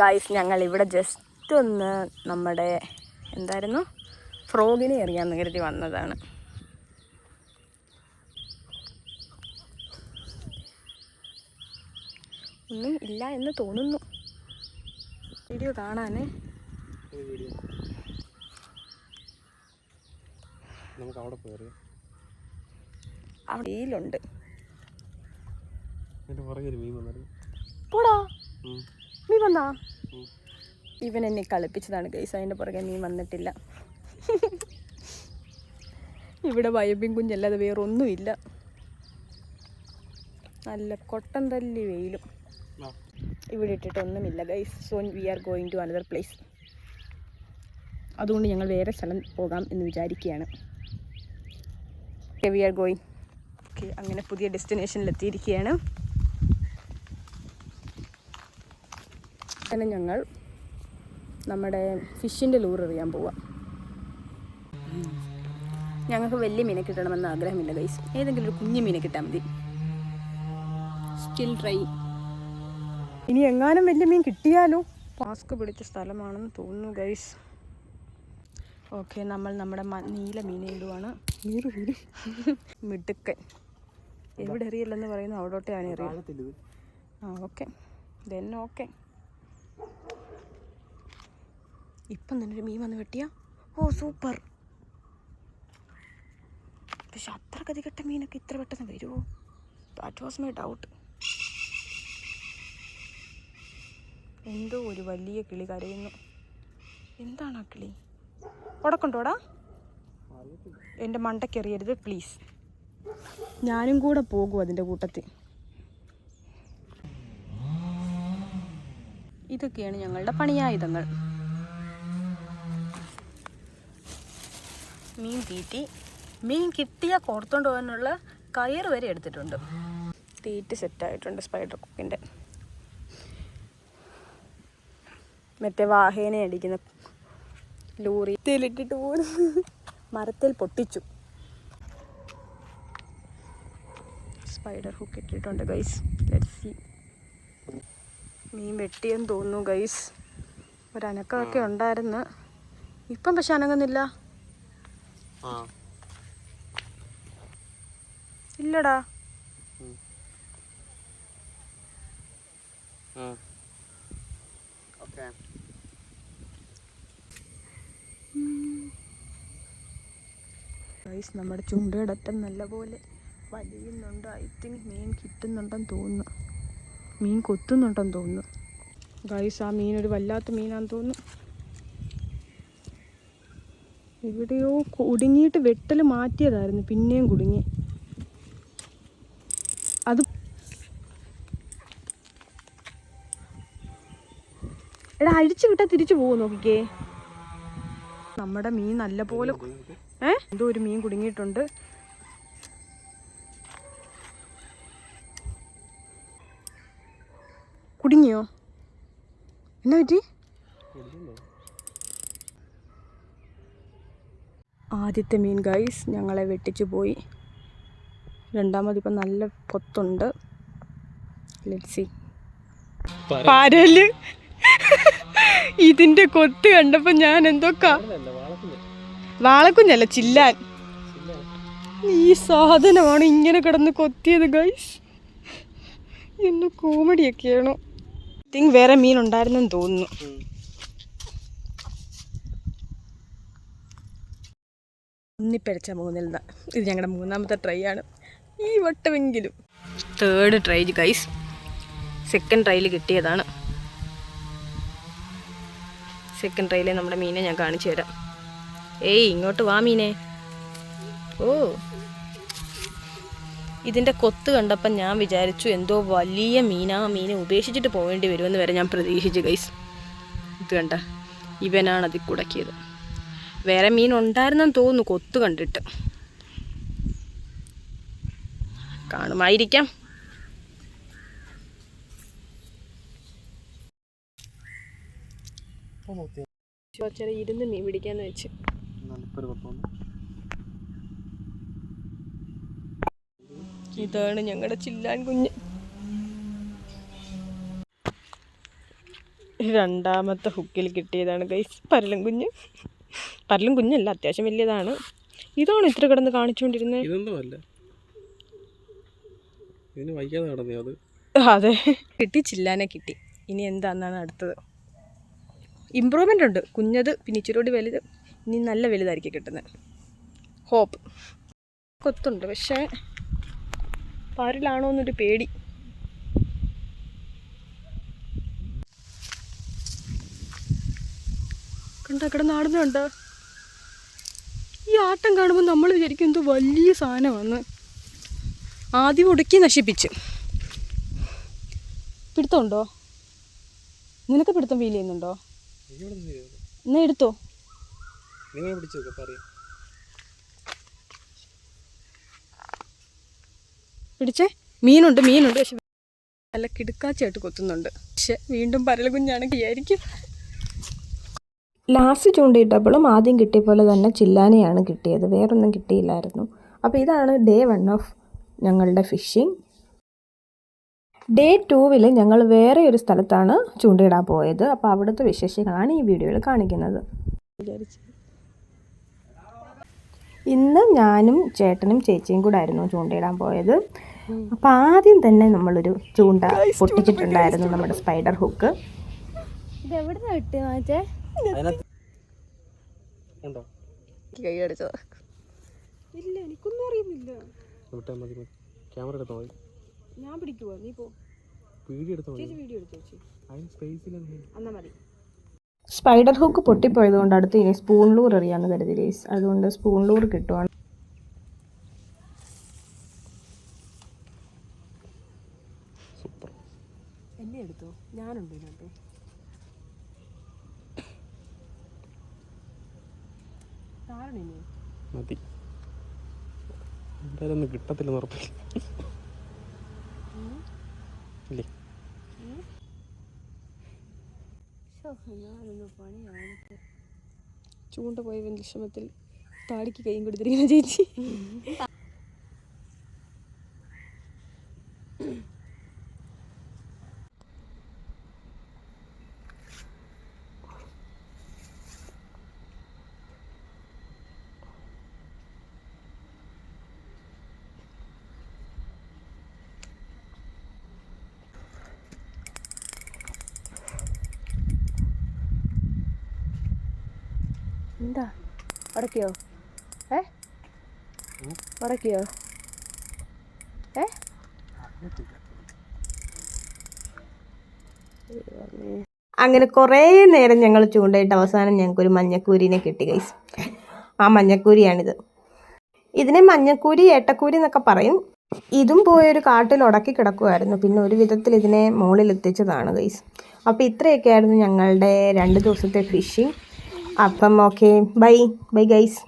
Guys ഞങ്ങൾ ഇവിടെ just ഒന്ന് നമ്മുടെ എന്തായിരുന്നു ഫ്രോഗിനെ എറിയാമെന്ന് കരുതി വന്നതാണ്. ഒന്നും ഇല്ല എന്ന് തോന്നുന്നു. വീഡിയോ കാണാൻ അവിടെ വെയിലുണ്ട്. പോടാ മീൻ വന്നാ? ഇവൻ എന്നെ കളിപ്പിച്ചതാണ് ഗൈസ്. അതിൻ്റെ പുറകെ മീൻ വന്നിട്ടില്ല. ഇവിടെ വയബിൻ കുഞ്ഞല്ലാതെ വേറൊന്നുമില്ല. നല്ല കൊട്ടൻ തല്ലി വെയിലും. ഇവിടെ ഇട്ടിട്ടൊന്നുമില്ല guys. So we are going to another place. അതുകൊണ്ട് ഞങ്ങൾ വേറെ സ്ഥലം പോകാം എന്ന് വിചാരിക്കുകയാണ്. V are going. ഓക്കെ, അങ്ങനെ പുതിയ ഡെസ്റ്റിനേഷനിലെത്തിയിരിക്കുകയാണ്. അങ്ങനെ ഞങ്ങൾ നമ്മുടെ ഫിഷിൻ്റെ ലൂർ എറിയാൻ പോവാം. ഞങ്ങൾക്ക് വലിയ മീനെ കിട്ടണമെന്ന് ആഗ്രഹമില്ല ഗൈസ്. ഏതെങ്കിലും ഒരു കുഞ്ഞു മീനെ കിട്ടാൻ മതി. Still try. ഇനി എങ്ങാനും വലിയ മീൻ കിട്ടിയാലോ. മാസ്ക് പിടിച്ച സ്ഥലമാണെന്ന് തോന്നുന്നു ഗൈസ്. ഓക്കെ, നമ്മൾ നമ്മുടെ നീല മീനെ ഇടുവാണ്. മിടുക്കൻ. എവിടെ എറിയില്ലെന്ന് പറയുന്നു അവിടോട്ടെ ആണ് എറിയാം. Okay then okay. ഇപ്പം തന്നെ ഒരു മീൻ വന്ന് വെട്ടിയാ. ഓ സൂപ്പർ. പക്ഷെ അത്ര ഗതികെട്ട മീനൊക്കെ ഇത്ര പെട്ടെന്ന് വരുമോ? That was my doubt. എന്തോ ഒരു വലിയ കിളി കരയുന്നു. എന്താണ് ആ കിളി? ഉടക്കുണ്ടോടാ? എൻ്റെ മണ്ടയ്ക്കെറിയരുത് പ്ലീസ്. ഞാനും കൂടെ പോകും അതിൻ്റെ കൂട്ടത്തിൽ. ഇതൊക്കെയാണ് ഞങ്ങളുടെ പണിയായുധങ്ങൾ. മീൻ തീറ്റി. മീൻ കിട്ടിയാൽ കോർത്തോണ്ട് പോകാനുള്ള കയറ് വരെ എടുത്തിട്ടുണ്ട്. തീറ്റ് സെറ്റായിട്ടുണ്ട് സ്പൈഡർ കുക്കിൻ്റെ. മറ്റേ വാഹേനെ അടിക്കുന്ന ലോറി തേലിട്ടിട്ട് പോലും മരത്തിൽ പൊട്ടിച്ചു. സ്പൈഡർ ഹുക്ക് ഇട്ടിട്ടുണ്ട് ഗൈസ്. Let's see. മീൻ വെട്ടിയെന്ന് തോന്നുന്നു ഗൈസ്. ഒരനക്കമൊക്കെ ഉണ്ടായിരുന്നു. ഇപ്പം പക്ഷെ അനങ്ങുന്നില്ല. ഇല്ലടാ. ഗൈസ് നമ്മുടെ ചുണ്ടടറ്റം നല്ലപോലെ വലിയുന്നുണ്ട്. ഐ തിങ്ക് മീൻ കിട്ടുന്നുണ്ടെന്ന് തോന്നുന്നു. മീൻ കൊത്തുന്നുണ്ടെന്ന് തോന്നുന്നു ഗൈസ്. ആ മീനൊരു വല്ലാത്ത മീനാന്ന് തോന്നുന്നു. എവിടെയോ കുടുങ്ങിയിട്ട് വെട്ടൽ മാറ്റിയതായിരുന്നു. പിന്നെയും കുടുങ്ങി. അത് എടാ അഴിച്ചു വിട്ടാൽ തിരിച്ചു പോകും. നോക്കിക്കേ, നമ്മുടെ മീൻ നല്ല പോലെ എന്തോ ഒരു മീൻ കുടുങ്ങിയിട്ടുണ്ട്. കുടുങ്ങിയോ? എന്നാ പറ്റി? ആദ്യത്തെ മീൻ ഗൈസ് ഞങ്ങളെ വെട്ടിച്ചു പോയി. രണ്ടാമതിപ്പം നല്ല കൊത്തുണ്ട്. Let's see. പാരല് ഇതിന്റെ കൊത്ത് കണ്ടപ്പോ ഞാൻ എന്തൊക്കെ വാളക്കുഞ്ഞല്ല ചില്ലാൻ. ഈ സാധനമാണ് ഇങ്ങനെ കിടന്ന് കൊത്തിയത് ഗൈസ്. എന്നെ കോമഡിയൊക്കെയാണോ? തിങ്ക് വേറെ മീൻ ഉണ്ടായിരുന്നെന്ന് തോന്നുന്നു. ഉന്നിപ്പരച്ച മൂന്നിൽ ഇത് ഞങ്ങളുടെ മൂന്നാമത്തെ ട്രൈ ആണ്. ഈ വട്ടമെങ്കിലും. Third try guys. സെക്കൻഡ് ട്രൈയിൽ കിട്ടിയതാണ്. സെക്കൻഡ് ട്രൈയിലെ നമ്മുടെ മീനെ ഞാൻ കാണിച്ചു തരാം. ഏയ് ഇങ്ങോട്ട് വാ മീനെ. ഓ, ഇതിൻ്റെ കൊത്ത് കണ്ടപ്പം ഞാൻ വിചാരിച്ചു എന്തോ വലിയ മീനാ. മീനെ ഉപേക്ഷിച്ചിട്ട് പോകേണ്ടി വരുമെന്ന് വരെ ഞാൻ പ്രതീക്ഷിച്ചു ഗൈസ്. ഇത് കണ്ട, ഇവനാണ് അതിൽ കുടക്കിയത്. വേറെ മീൻ ഉണ്ടായിരുന്നെന്ന് തോന്നുന്നു കൊത്ത് കണ്ടിട്ട്. കാണുമായിരിക്കാം. ഇരുന്ന് മീൻ പിടിക്കാന്ന് വെച്ച്. ഇതാണ് ഞങ്ങളുടെ ചില്ലാൻ കുഞ്ഞ്. രണ്ടാമത്തെ ഹുക്കിൽ കിട്ടിയതാണ് ഗൈസ് പരലും കുഞ്ഞ്. പരലും കുഞ്ഞല്ല, അത്യാവശ്യം വലിയതാണ്. ഇതാണ് ഇത്ര കിടന്ന് കാണിച്ചുകൊണ്ടിരുന്നത്. അതെ, കിട്ടി, ചില്ലാനെ കിട്ടി. ഇനി എന്താണെന്നാണ് അടുത്തത്. ഇമ്പ്രൂവ്മെൻ്റ് ഉണ്ട്. കുഞ്ഞത് പിന്നെ ഇച്ചിരി വലുത്, ഇനി നല്ല വലുതായിരിക്കും കിട്ടുന്നത്. ഹോപ്പ്. കൊത്തുണ്ട്, പക്ഷേ പാരിലാണോ എന്നൊരു പേടി. കണ്ടോ കിടന്നാടുന്നുണ്ടോ? ഈ ആട്ടം കാണുമ്പോൾ നമ്മൾ വിചാരിക്കും എന്തോ വലിയ സാധനമാണ്. ആദ്യം ഒടുക്കി നശിപ്പിച്ച്. പിടുത്തമുണ്ടോ? നിനക്ക് പിടുത്തം ഫീൽ ചെയ്യുന്നുണ്ടോ? എന്നാ എടുത്തോ. പിടിച്ചേ. മീനുണ്ട് പക്ഷെ നല്ല കിടുക്കാച്ചായിട്ട് കൊത്തുന്നുണ്ട്. പക്ഷെ വീണ്ടും പരൽ കുഞ്ഞാണെങ്കിൽ ആയിരിക്കും. ലാസ്റ്റ് ചൂണ്ടയിട്ടപ്പോഴും ആദ്യം കിട്ടിയ പോലെ തന്നെ ചില്ലാനെയാണ് കിട്ടിയത്, വേറൊന്നും കിട്ടിയില്ലായിരുന്നു. അപ്പോൾ ഇതാണ് ഡേ 1 ഓഫ് ഞങ്ങളുടെ ഫിഷിങ്. ഡേ 2 ഞങ്ങൾ വേറെ ഒരു സ്ഥലത്താണ് ചൂണ്ടയിടാൻ പോയത്. അപ്പോൾ അവിടുത്തെ വിശേഷങ്ങളാണ് ഈ വീഡിയോയിൽ കാണിക്കുന്നത്. ഇന്ന് ഞാനും ചേട്ടനും ചേച്ചിയും കൂടെ ആയിരുന്നു ചൂണ്ടയിടാൻ പോയത്. അപ്പോൾ ആദ്യം തന്നെ നമ്മളൊരു ചൂണ്ട പൊട്ടിച്ചിട്ടുണ്ടായിരുന്നു, നമ്മുടെ സ്പൈഡർ ഹുക്ക്. ഇതെവിടുന്നാ കിട്ടിയ കൈ അടിച്ചോ? ഇല്ല, എനിക്കൊന്നും അറിയുന്നില്ല. ഞാൻ പിടിക്കുവോ? നീ പോ. സ്പൈഡർ ഹുക്ക് പൊട്ടിപ്പോയത് കൊണ്ട് അടുത്ത് ഇനി സ്പൂൺ ലൂർ എറിയാന്ന് കരുതി ഗൈസ്. അതുകൊണ്ട് സ്പൂൺ ലൂർ കിട്ടുവാണ്. എന്നെ എടുത്തോ, ഞാനുണ്ട് ഇതിനകത്ത്. മതി, എന്തായാലും കിട്ടത്തില്ല ഉറപ്പില്ല. ചൂണ്ട പോയ വിഷമത്തിൽ താടിക്ക് കൈയും കൊടുത്തിരിക്കുന്ന ചേച്ചി. എന്താ ഉടക്കിയോ? ഉടക്കിയോ? അങ്ങനെ കുറേ നേരം ഞങ്ങൾ ചൂണ്ടയിട്ട് അവസാനം ഞങ്ങൾക്കൊരു മഞ്ഞക്കൂരിനെ കിട്ടി ഗൈസ്. ആ മഞ്ഞക്കൂരിയാണിത്. ഇതിനെ മഞ്ഞക്കൂരി, ഏട്ടക്കൂരി എന്നൊക്കെ പറയും. ഇതും പോയൊരു കാട്ടിൽ ഉടക്കി കിടക്കുമായിരുന്നു. പിന്നെ ഒരു വിധത്തിൽ ഇതിനെ മുകളിൽ എത്തിച്ചതാണ് ഗൈസ്. അപ്പോൾ ഇത്രയൊക്കെ ആയിരുന്നു ഞങ്ങളുടെ 2 ദിവസത്തെ ഫിഷിങ്. അപ്പം ഓക്കെ, ബൈ ഗൈസ്.